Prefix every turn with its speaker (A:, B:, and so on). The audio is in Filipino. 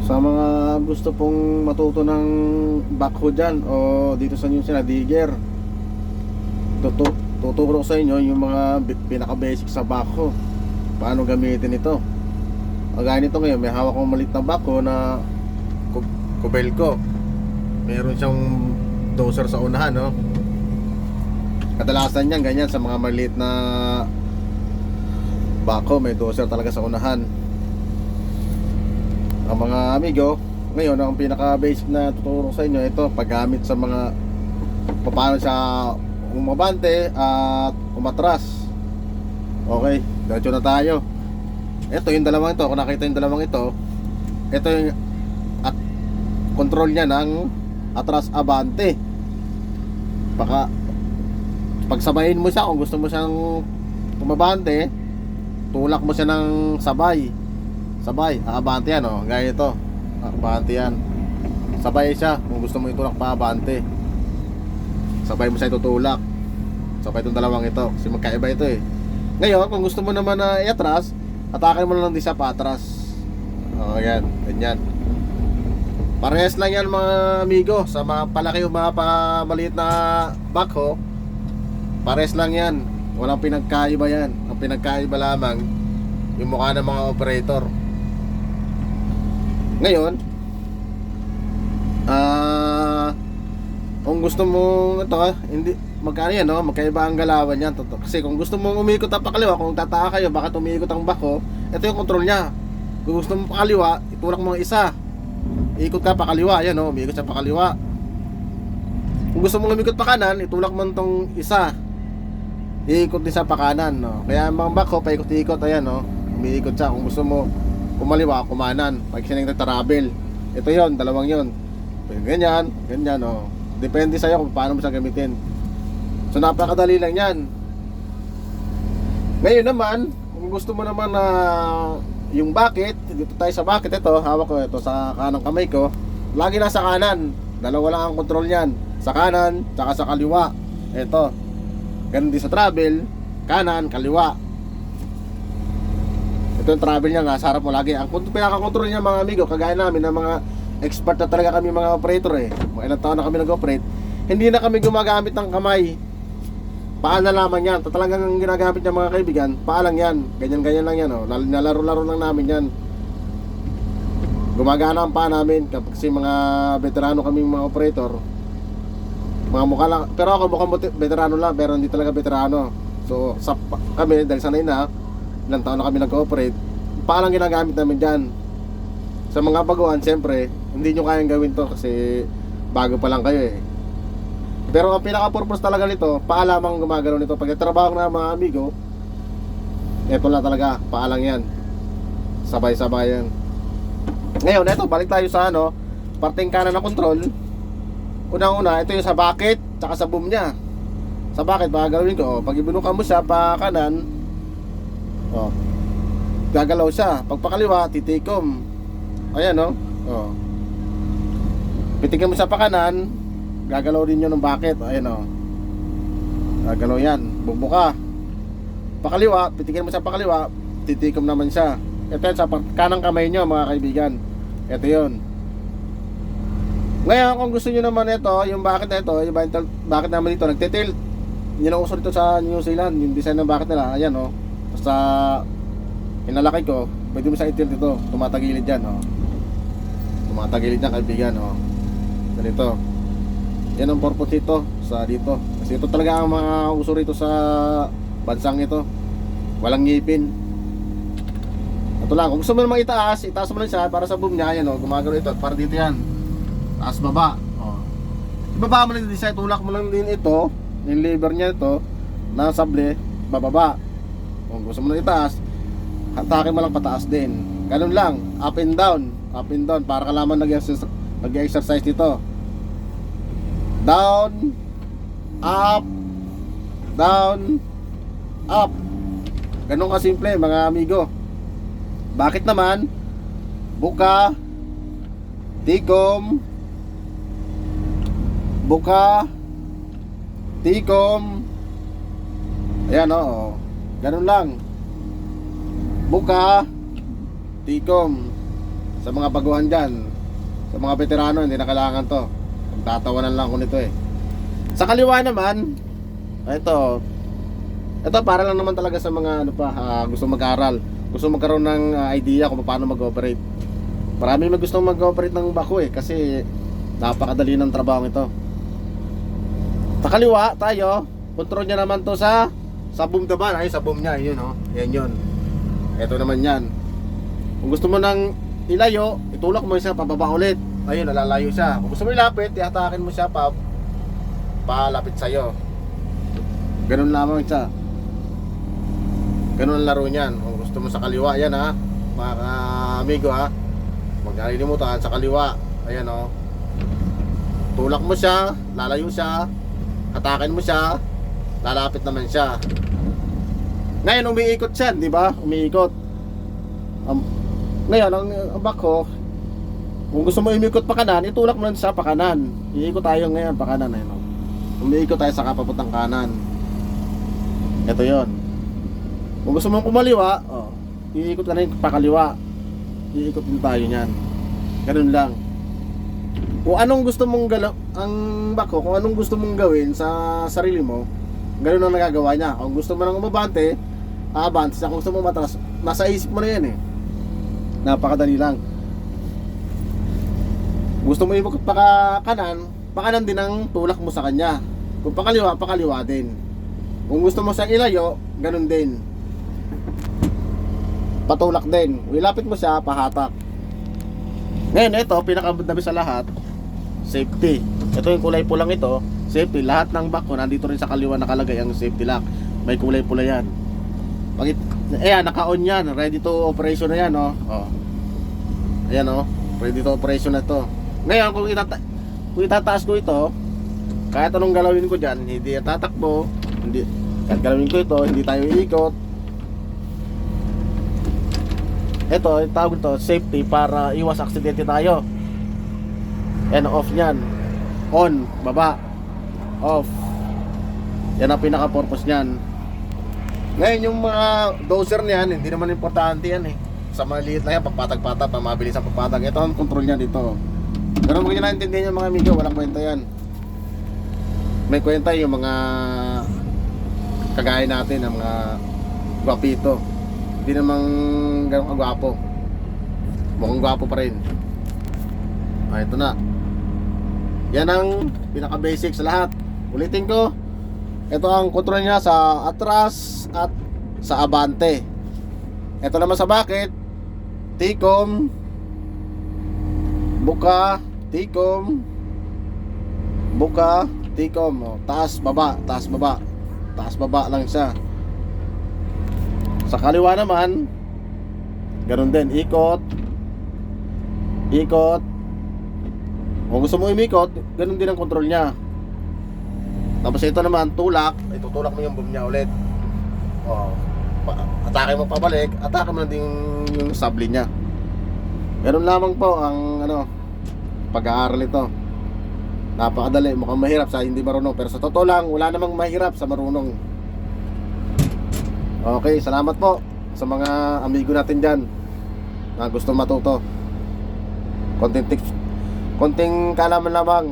A: Sa mga gusto pong matuto ng backhoe dyan o dito sa New Zealand, digger, tuturo ko sa inyo yung mga pinaka basic sa backhoe, paano gamitin ito. Kagaya nito ngayon, may hawak kong maliit na backhoe na Kobelco. Meron siyang doser sa unahan, no? Kadalasan yan ganyan sa mga maliit na backhoe, may doser talaga sa unahan. Ang mga amigo, ngayon ang pinaka basic na tuturo sa inyo, ito paggamit sa mga paano siya umabante at umatras. Okay, diretso na tayo. Ito yung dalawang ito, kung nakita yung dalawang ito yung at control niya ng atras abante. Pagsabayin mo siya, kung gusto mo siyang umabante, tulak mo siya ng sabay, aabante yan, oh. Gaya ito, aabante yan. Sabay siya, kung gusto mo itulak pa abante, sabay mo siya itutulak. Sabay itong dalawang ito, kasi magkaiba ito eh. Ngayon, kung gusto mo naman na iatras, atakin mo na lang din siya patras. O yan, ganyan. Parehas lang yan mga amigo. Sa mga palaki o mga maliit na backhoe, parehas lang yan. Walang pinagkaiba yan. Ang pinagkaiba lamang yung mukha ng mga operator. Ngayon, kung gusto mo ito, hindi magkano yan, no? Magkaiba ang galawan yan. Kasi kung gusto mong umikot ang pakaliwa, kung tataka kayo bakit umikot ang backhoe, ito yung control niya. Kung gusto mo pakaliwa, itulak mo ang isa, ikot ka pakaliwa, yan, no? Umikot siya pakaliwa. Kung gusto mong umikot pa kanan, itulak mo itong isa, iikot din sa pakanan, no? Kaya mga backhoe, paikot-ikot, ayan, no? Umiikot siya. Kung gusto mo kumaliwa, kumanan. Pag siya nagtatravel, ito yon, dalawang yon. Ganyan, ganyan, no? Depende sa'yo kung paano mo siya gamitin. So napakadali lang yan. Ngayon naman, kung gusto mo naman na yung bucket, dito tayo sa bucket. Ito, hawak ko ito sa kanang kamay ko. Lagi nasa kanan. Dalawa lang ang control yan, sa kanan, tsaka sa kaliwa. Ito, ganun din sa travel, kanan, kaliwa. Ito yung travel niya, nasa harap mo lagi. Ang pinaka-control niya mga amigo, kagaya namin na mga expert na talaga kami mga operator eh. Mga ilang taon na kami nag-operate, hindi na kami gumagamit ng kamay. Paa na lamang yan. Talagang ang ginagamit niya mga kaibigan, paa lang yan. Ganyan-ganyan lang yan, oh. Nalaro-laro lang namin yan. Gumagana ang paa namin kasi mga veterano kami mga operator. Mga mukha lang, pero ako mukhang veterano lang, pero hindi talaga veterano. So kami, dahil sanay na, ilang taon na kami nag-ooperate, paa lang ginagamit namin dyan. Sa mga baguhan, siyempre, hindi nyo kayang gawin to kasi bago pa lang kayo eh. Pero ang pinaka-purpose talaga nito, paa lamang gumagalaw nito. Pag trabaho na mga amigo, eto lang talaga, paa lang yan. Sabay-sabay yan. Ngayon, eto, balik tayo sa parteng kanan na control. Unang-una, ito yung sa bucket, tsaka sa boom nya. Sa bucket, gagawin ko, pag ibinukan mo siya pa kanan, gagalaw siya. Pag pakaliwa, titikom. Ayan, pitikin mo siya pa kanan, gagalaw din yun ng bucket. Ayan, gagalaw yan, bubuka. Pakaliwa, pitikin mo siya pakaliwa, titikom naman siya. Ito yan sa kanang kamay nyo mga kaibigan. Ito yun. Ngayon kung gusto nyo naman ito, yung bucket na ito, yung bucket naman dito, nagtitilt. Yun ang uso dito sa New Zealand, yung design ng bucket nila. Ayan, basta inalaki ko, pwede mo sa itilt ito, tumatagilid yan, tumatagilid yan kaibigan, ganito. Yan ang purpose ito sa dito, kasi ito talaga ang mga uso rito sa bansang ito. Walang ngipin. Ito lang, kung gusto mo naman itaas mo lang siya para sa boom niya. Yan, gumagano ito, para dito yan, taas baba. Ibaba mo lang din siya, tulak mo lang din ito, yung lever niya ito na sable, bababa. Kung gusto mo na itaas, hatakin mo lang pataas din. Ganun lang, up and down, para kalaman nag-exercise dito. Down, up, down, up. Ganun kasimple mga amigo. Bakit naman? Buka, tikom, buka, tikom. Ayan, ganun lang. Buka, tikom. sa mga baguhan dyan, sa mga veterano, hindi na kailangan to. Tatawanan lang ko nito eh. Sa kaliwa naman, ito para lang naman talaga sa mga ano pa, gusto mag-aral, gusto magkaroon ng idea kung paano mag-operate. Marami gustong mag-operate ng bako eh, kasi napakadali ng trabaho ito. Sa kaliwa tayo, control niya naman to sa boom naman, ay sa boom niya, yun oh. Yan yun. Ito naman yan. Kung gusto mo nang ilayo, itulak mo siya pababa ulit. Ayun, nalalayo siya. Kung gusto mo ilapit, ihatakin mo siya palapit sa'yo. Ganun lamang siya. Ganun ang laro niyan. Kung gusto mo sa kaliwa, yan ha, mga amigo ha, huwag nalilimutan sa kaliwa. Ayan o, tulak mo siya, lalayo siya, hatakin mo siya, lalapit naman siya. Ngayon umiikot siya, di ba? Umiikot. Ngayon ang bako, kung gusto mo umikot pa kanan, itulak mo lang siya pa kanan. Iikot tayo ngayon pa kanan. Ayun, no? Umiikot tayo sa kapapuntang kanan. Ito yon. Kung gusto mong kumaliwa, iikot ka na yung pakaliwa. Iikot din tayo niyan. Ganun lang. Kung anong gusto mong ang bako, kung anong gusto mong gawin sa sarili mo, ganun ang nagagawa niya. Kung gusto mo nang umabante, aabante siya. Kung gusto mo matras, nasa isip mo na yan eh. Napakadali lang. Gusto mo ikot pa kanan din ang tulak mo sa kanya. Kung pakaliwa din. Kung gusto mo siyang ilayo, ganun din. Patulak din. Ilapit mo siya, pahatak. Ngayon, ito, pinakadabi sa lahat, safety. Ito yung kulay pulang ito, safety. Lahat ng bako, nandito rin sa kaliwa nakalagay ang safety lock. May kulay pula yan. Ayan, naka-on yan. Ready to operation na yan, oh. Ayan, oh. Ready to operation na ito. Ngayon, kung itataas ko ito, kahit anong galawin ko dyan, hindi tatakbo, kahit galawin ko ito, hindi tayo iikot. Ito, tawag ito, safety, para iwas aksidente tayo. Yan, off nyan. On, baba. Off. Yan ang pinaka-purpose nyan. Ngayon, yung mga dozer niyan, hindi naman importante yan eh. Sa maliit lang yan, pagpatag-patag, mabilis ang pagpatag. Ito ang control niya dito. Pero kung naintindihan yung mga amigo, walang kwenta yan. May kwenta yung mga kagaya natin, ang mga gwapito. Hindi namang ganun kagwapo. Mukhang gwapo pa rin. Ito na. Yan ang pinaka-basic sa lahat. Ulitin ko, ito ang control niya sa atras at sa abante. Ito naman sa bakit, tikom, buka, tikom, buka, tikom. Taas, baba, taas, baba. Taas, baba lang siya. Sa kaliwa naman, ganun din, ikot, ikot. Kung gusto mo umikot, ganun din ang control niya. Tapos ito naman, tulak. Itutulak mo yung boom niya ulit. Atake mo pabalik, atake mo na din yung sabli niya. Ganun lamang po ang pag-aaral ito. Napakadali, mukhang mahirap sa hindi marunong, pero sa totoo lang, wala namang mahirap sa marunong. Okay, salamat po sa mga amigo natin dyan na gusto matuto. Konting tips, konting kalaman lamang.